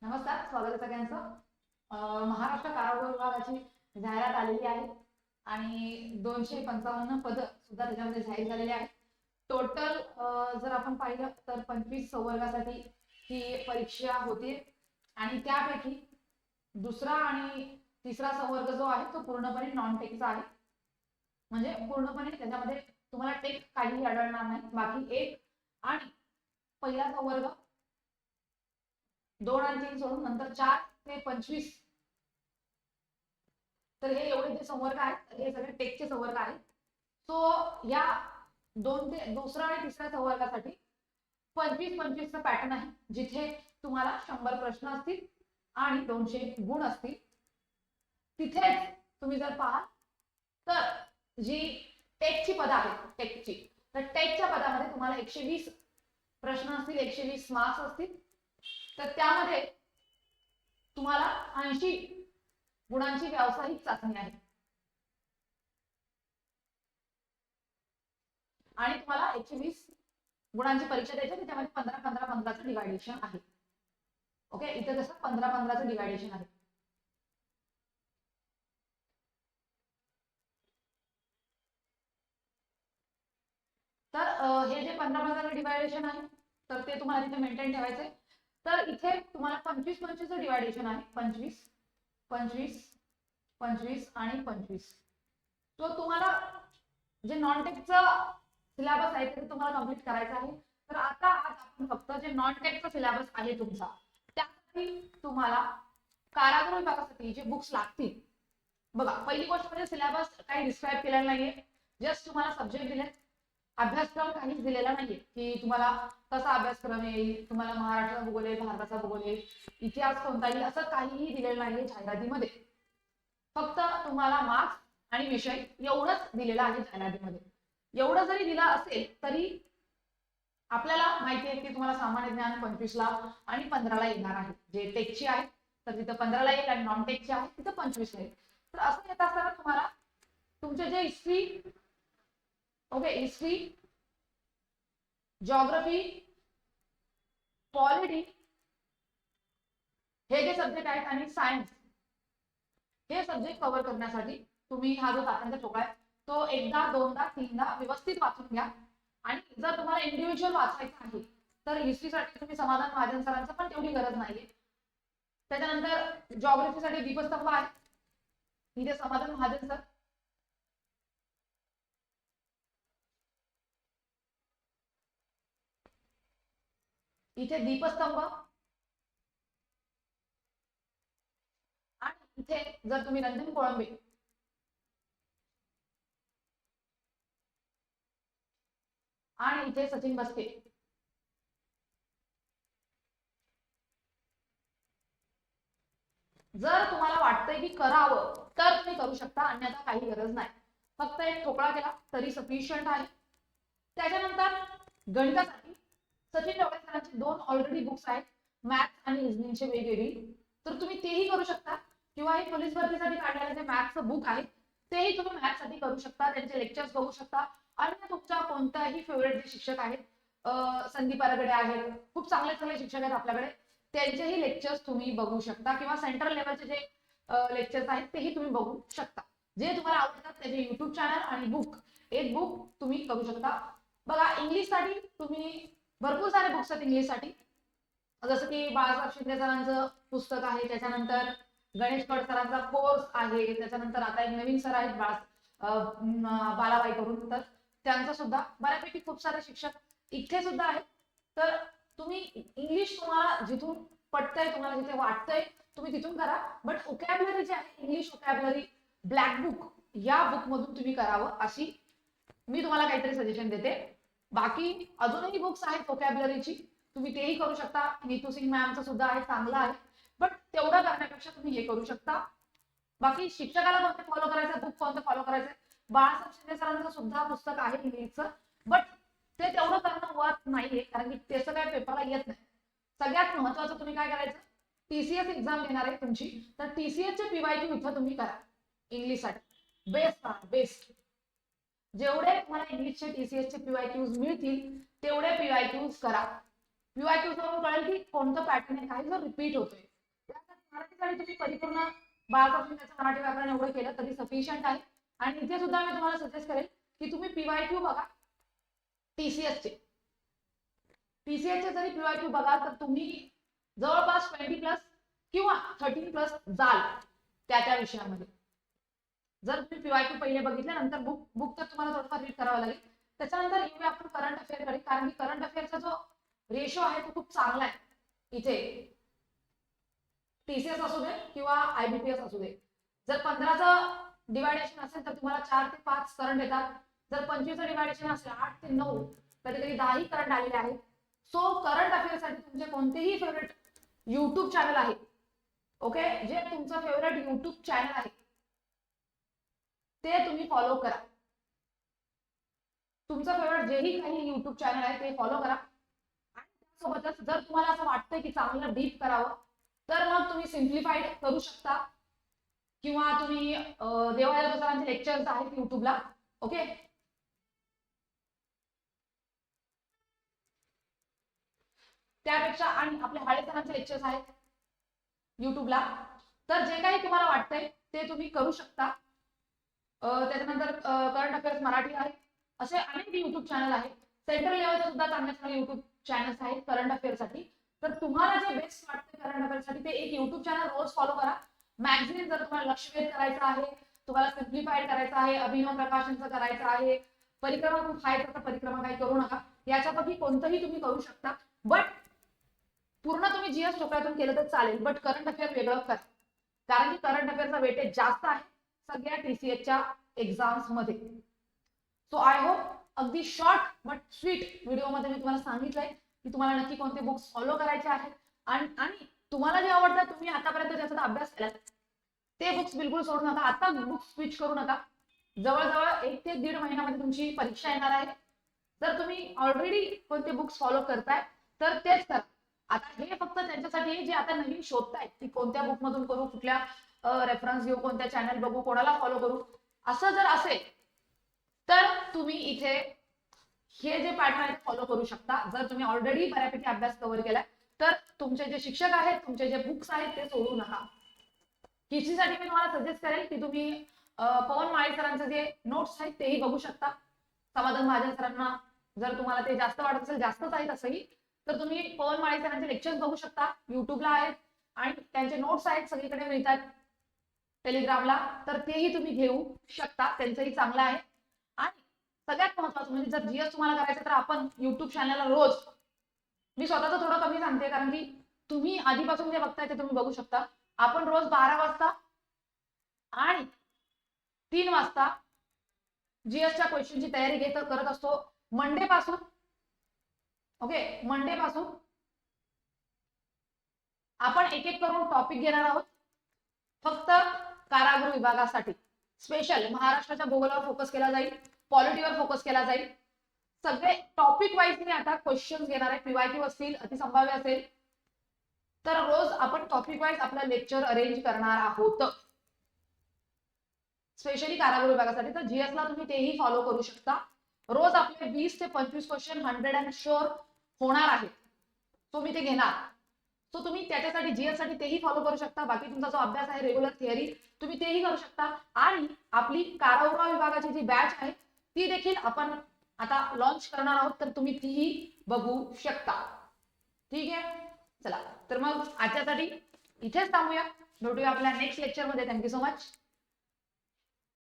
नमस्कार, स्वागत आहे सगळ्यांचं. महाराष्ट्र कारागृह विभागाची जाहिरात आलेली आहे आणि 255 पद सुद्धा त्याच्यामध्ये जाहीर झालेले आहेत. टोटल जर आपण पाहिलं तर 25 संवर्गासाठी ही परीक्षा होती आणि त्यापैकी दुसरा आणि तिसरा संवर्ग जो आहे तो पूर्णपणे नॉन टेकचा आहे. म्हणजे पूर्णपणे त्याच्यामध्ये तुम्हाला टेक काहीही आढळणार नाही. बाकी एक आणि पहिला संवर्ग 2 आणि 3 सोडून नंतर 4 ते 25 तर हे एवढे जे संवर्ग आहेत हे सगळे टेकचे संवर्ग आहेत. सो या दुसरा आणि तिसऱ्या संवर्गासाठी 25-25 चा पॅटर्न आहे, जिथे तुम्हाला 100 प्रश्न असतील आणि 200 गुण असतील. तिथेच तुम्ही जर पाहाल तर जी टेकची पद आहेत टेकची, तर टेकच्या पदामध्ये तुम्हाला 120 प्रश्न असतील, 120 मार्क्स असतील. तर त्यामध्ये तुम्हाला 80 गुणांची व्यावसायिक चाचणी आहे आणि तुम्हाला 120 गुणांची परीक्षा द्यायची. त्याच्यामध्ये 15-15-15चं डिवायडेशन आहे. ओके, इथे कसं 15-15चं डिवायडेशन आहे. तर हे जे 15-15चं डिवायडेशन आहे तर ते तुम्हाला तिथे मेंटेन ठेवायचंय. तर इथे तुम्हाला 25-25चं डिवायडेशन आहे. 25, 25, 25 आणि 25. तो तुम्हाला जे नॉन टेकचा सिलेबस आहे ते तुम्हाला कंप्लीट करायचं आहे. तर आता आज आपण फक्त जे नॉन टेकचा सिलेबस आहे तुमचा त्यासाठी तुम्हाला कारागृह विभागासाठी जे बुक्स लागतील. बघा, पहिली गोष्ट म्हणजे सिलेबस काही डिस्क्राईब केलेला नाहीये. जस्ट तुम्हाला सब्जेक्ट दिले, अभ्यासक्रम काहीच दिलेला नाहीये की तुम्हाला कसा अभ्यासक्रम येईल, तुम्हाला महाराष्ट्राचा भूगोल आहे, भारताचा भूगोल आहे, इतिहास कोणता येईल, असं काहीही दिलेलं नाहीये जाहिरातीमध्ये. फक्त तुम्हाला मार्क्स आणि विषय एवढंच दिलेलं आहे जाहिरातीमध्ये. एवढं जरी दिलं असेल तरी आपल्याला माहिती आहे की तुम्हाला सामान्य ज्ञान 25 ला आणि 15 ला येणार आहे. जे टेकची आहे तर तिथं 15 ला येईल आणि नॉन टेकची आहे तिथं 25 ला येईल. तर असं येत असताना तुम्हाला तुमचे जे history, okay, history, geography, polity हे जे सब्जेक्ट आहेत आणि सायन्स हे सब्जेक्ट कव्हर करण्यासाठी तुम्ही हा जो तात्यांचा ठोकळा आहे तो एकदा, दोनदा, तीनदा व्यवस्थित वाचून घ्या. आणि जर तुम्हाला इंडिव्हिज्युअल वाचायचं आहे तर हिस्ट्रीसाठी तुम्ही समाधान महाजन सरांचं पण तेवढी गरज नाहीये. त्याच्यानंतर जिओग्राफीसाठी दीपस्तंभ आहे, इथे समाधान महाजन सर. इथे दीपस्तंभ आणि इथे जर तुम्ही रंजन कोळंबे आणि इथे सचिन बस्ते. जर तुम्हाला वाटतंय की करावं तर तुम्ही करू शकता, अन्यथा काही गरज नाही. फक्त एक ठोकळा केला तरी सफिशियंट आहे. त्याच्यानंतर गणितासाठी सचिन ढवळे सरांचे 2 ऑलरेडी बुक्स आहेत, मॅथ्स आणि रिझनिंगचे वेगवेगळी, तर तुम्ही तेही करू शकता. किंवा हे पोलीस भरतीसाठी काढलेलं जे मॅथ्सचं बुक आहे तेही तुम्ही मॅथ्ससाठी करू शकता. त्यांचे लेक्चर्स बघू शकता. आणि तुमचा कोणताही फेवरेट जे शिक्षक आहेत, संदीप आरगडे आहेत, खूप चांगले चांगले शिक्षक आहेत आपल्याकडे, त्यांचेही लेक्चर्स तुम्ही बघू शकता. किंवा सेंट्रल लेवलचे जे लेक्चर्स आहेत तेही तुम्ही बघू शकता. जे तुम्हाला आवडतात त्याचे युट्यूब चॅनल आणि बुक, एक बुक तुम्ही करू शकता. बघा, इंग्लिशसाठी तुम्ही भरपूर सारे बुक्स आहेत इंग्लिशसाठी. जसं की बाळासाहेब शिंदे सरांचं पुस्तक आहे, त्याच्यानंतर गणेश कड सरांचा कोर्स आहे, त्याच्यानंतर आता एक नवीन सर आहेत बालाबाई करून, तर त्यांचा सुद्धा बऱ्यापैकी खूप सारे शिक्षक इथे सुद्धा आहेत. तर तुम्ही इंग्लिश तुम्हाला जिथून पटतंय, तुम्हाला जिथे वाटतंय तुम्ही तिथून करा. बट वोकॅब्युलरी जे आहे इंग्लिश वोकॅब्युलरी ब्लॅक बुक या बुक मधून तुम्ही करावं अशी मी तुम्हाला काहीतरी सजेशन देते. बाकी अजूनही बुक्स आहेत वोकॅब्युलरीची, तुम्ही तेही करू शकता. नीतू सिंग मॅमचं सुद्धा आहे, चांगलं आहे. बट तेवढं करण्यापेक्षा तुम्ही हे करू शकता. बाकी शिक्षकाला कोणतं फॉलो करायचं, बुक कोणतं फॉलो करायचं, बाळासाहेब शिंदे सरांचं सुद्धा पुस्तक आहे इंग्लिशचं, बट ते तेवढं करणं वर्थ नाहीये, कारण की त्याचं काय पेपरला येत नाही. सगळ्यात महत्वाचं तुम्ही काय करायचं, टीसीएस एक्झाम घेणार आहे तुमची, तर टीसीएसचे पीवायक्यू इथं तुम्ही करा इंग्लिशसाठी. बेस्ट करा, बेस्ट. जेवढे तुम्हाला इंग्लिशचे टीसीएसचे पीवायक्यूज मिळतील तेवढे पीवायक्यूज करा. पीवायक्यूज वरून कळेल की कोणतं पॅटर्न आहे, काही जर रिपीट होतोय. मराठीसाठी तुम्ही परिपूर्ण 12 त्याचं मराठी व्याकरण एवढं केलं तरी सफिशियंट आहे. आणि इथे सुद्धा मी तुम्हाला सजेस्ट करेल की तुम्ही पीवायक्यू बघा टीसीएस चे. टीसीएस चे जरी पीवायक्यू बघा तर तुम्ही जवळपास 20+ किंवा 13+ जाल त्या विषयामध्ये. जर तुम्ही पीवायक्यू पहिले बघितले नंतर बुक तर तुम्हाला थोडंफार रीड करावं लागेल. त्याच्यानंतर येऊया आपण करंट अफेअर कडे, कारण की करंट अफेअरचा जो रेशो आहे तो खूप चांगला आहे इथे. टीसीएस असू दे किंवा आयबीपीएस असू दे. जर 15चं डिवायडेशन असेल तर तुम्हाला 4 ते 5 करंट येतात. जर 25चं डिवायडेशन असेल 8 ते 9, कधी कधी 10 करंट आलेले आहेत. सो करंट अफेअर साठी तुमचे कोणतेही फेवरेट युट्यूब चॅनल आहे, ओके, जे तुमचं फेवरेट युट्यूब चॅनल आहे ते तुम्ही फॉलो करा. तुमचं फेवरेट जेही काही युट्यूब चॅनल आहे ते फॉलो करा. आणि त्यासोबतच जर तुम्हाला असं वाटतंय की चांगलं डीप करावं तर मग तुम्ही सिम्प्लिफाईड करू शकता किंवा तुम्ही देवाला सरांचे लेक्चर्स आहेत युट्यूबला, ओके. त्यापेक्षा आणि आपल्या हाळे सरांचे लेक्चर्स आहेत युट्यूबला. तर जे काही तुम्हाला वाटतंय ते तुम्ही करू शकता. त्याच्यानंतर करंट अफेअर्स मराठी आहे, असे अनेक युट्यूब चॅनल आहेत. सेंट्रल लेवलचे सुद्धा चांगले चांगले युट्यूब चॅनल्स आहेत करंट अफेअर साठी. तर तुम्हाला जे बेस्ट वाटते करंट अफेअर साठी ते एक युट्यूब चॅनल रोज फॉलो करा. मॅगझिन जर तुम्हाला लक्षवेध करायचं आहे, तुम्हाला सिम्प्लिफाईड करायचं आहे, अभिनव प्रकाशनचं करायचं आहे, परिक्रमा खूप खायचं तर परिक्रमा काही करू नका. याच्यापैकी कोणतंही तुम्ही करू शकता. बट पूर्ण तुम्ही जीएस चोपड्यातून केलं तर चालेल, बट करंट अफेअर वेगळं करा, कारण की करंट अफेअरचा वेटेज जास्त आहे सगळ्या टीसीएसच्या एक्झाम्स मध्ये. सो आय होप अगदी शॉर्ट बट स्वीट व्हिडिओमध्ये मी तुम्हाला सांगितलंय की तुम्हाला नक्की कोणते बुक्स फॉलो करायचे आहेत. आणि तुम्हाला जे आवडतं, तुम्ही आतापर्यंत ज्याचा अभ्यास केला ते बुक्स बिलकुल सोडू नका. आता बुक्स स्विच करू नका. जवळजवळ 1 ते 1.5 महिन्यामध्ये तुमची परीक्षा येणार आहे. जर तुम्ही ऑलरेडी कोणते बुक्स फॉलो करताय तर तेच करा. आता हे फक्त त्यांच्यासाठी जे आता नवीन शोधतायत की कोणत्या बुक मधून करू, कुठल्या रेफरन्स घेऊ, कोणत्या चॅनल बघू, कोणाला फॉलो करू, असं जर असेल तर तुम्ही इथे हे जे पॅटर्न आहे फॉलो करू शकता. जर तुम्ही ऑलरेडी बऱ्यापैकी अभ्यास कव्हर केलाय तर तुमचे जे शिक्षक आहेत, तुमचे जे बुक्स आहेत ते सोडू नका. साठी मी तुम्हाला सजेस्ट करेल की तुम्ही पवन माळी सरांचे जे नोट्स आहेत तेही बघू शकता. समाधान महाजन सरांना जर तुम्हाला ते जास्त वाटत असेल, जास्तच आहेत असंही, तर तुम्ही पवन माळी सरांचे लेक्चर्स बघू शकता. युट्यूबला आहेत आणि त्यांचे नोट्स आहेत, सगळीकडे मिळतात टेलिग्रामला, तर तेही तुम्ही घेऊ शकता. त्यांचंही चांगलं आहे. आणि सगळ्यात महत्वाचं म्हणजे जर जीएस तुम्हाला करायचं तर आपण युट्यूब चॅनलला रोज, मी स्वतःच थोडं कमी सांगते कारण की तुम्ही आधीपासून जे बघताय ते तुम्ही बघू शकता, आपण रोज 12 वाजता आणि 3 वाजता जीएसच्या क्वेश्चनची तयारी करत असतो. मंडे पासून, ओके, मंडे पासून आपण एक एक करून टॉपिक घेणार आहोत फक्त कारागृह विभागासाठी. स्पेशल महाराष्ट्राच्या भूगोलावर फोकस केला जाईल, पॉलिटीवर फोकस केला जाईल. सगळे टॉपिक वाईज मी आता क्वेश्चन्स घेणार आहे. पीवायक्यू असतील, अतिसंभाव्य असेल, तर रोज आपण टॉपिक वाईज आपलं लेक्चर अरेंज करणार आहोत स्पेशली कारागृह विभागासाठी. तर जीएसला तुम्ही तेही फॉलो करू शकता. रोज आपले 20 ते 25 क्वेश्चन 100% शुअर होणार आहेत, तो मी ते घेणार. सो तुम्ही त्याच्यासाठी जीएस साठी तेही फॉलो करू शकता. बाकी तुमचा जो अभ्यास आहे रेग्युलर थिअरी तुम्ही तेही करू शकता. आणि आपली कारागृह विभागाची जी बॅच आहे ती देखील आपण आता लॉन्च करणार आहोत, तर तुम्ही तीही बघू शकता. ठीक आहे, चला तर मग आजच्यासाठी इथेच थांबूया. भेटूया आपल्या नेक्स्ट लेक्चर मध्ये. Thank you so much.